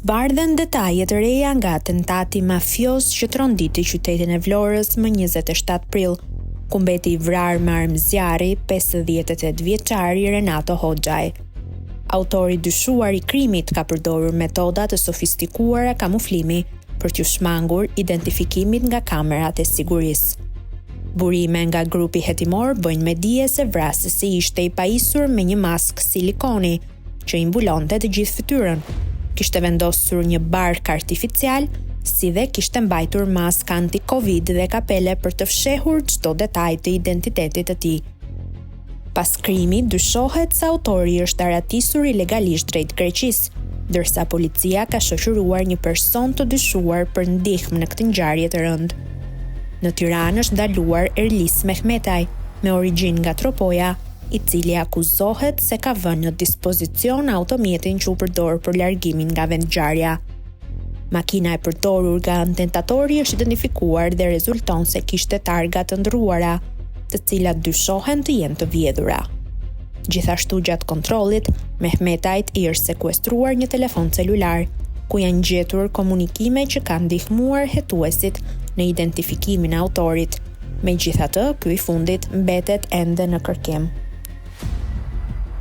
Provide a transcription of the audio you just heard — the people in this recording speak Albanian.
Bardhen detaje të reja nga atentati mafios që tronditi qytetin e Vlorës më 27 prill, ku mbeti i vrarë me armë zjarri 58 vjeçari Renato Hoxhaj. Autori dyshuar i krimit ka përdorur metoda të sofistikuara kamuflimi për t'u shmangur identifikimit nga kamerat e sigurisë. Burime nga grupi hetimor bëjnë me dije se vrasësi ishte i pajisur me një maskë silikoni që i mbulonte të gjithë fytyrën. Kishte vendosur një bark artificial, si dhe kishte mbajtur maskë anti-Covid dhe kapele për të fshehur çdo detaj të identitetit të tij. Pas krimit, dyshohet se autori është aratisur ilegalisht drejt Greqisë, ndërsa policia ka shoqëruar një person të dyshuar për ndihmë në këtë ngjarje të rëndë. Në Tiranë është ndaluar Erlis Mehmetaj, me origjinë nga Tropoja, i cili akuzohet se ka vënë në dispozicion automjetin që u përdor për largimin nga vendngjarja. Makina e përdorur nga atentatori është identifikuar dhe rezulton se kishte targa të ndrruara, të cilat dyshohen të jenë të vjedhura. Gjithashtu gjatë kontrollit, Mehmetajt i është sekuestruar një telefon celular, ku janë gjetur komunikime që kanë ndihmuar hetuesit në identifikimin e autorit. Megjithatë, ky i fundit mbetet ende në kërkim.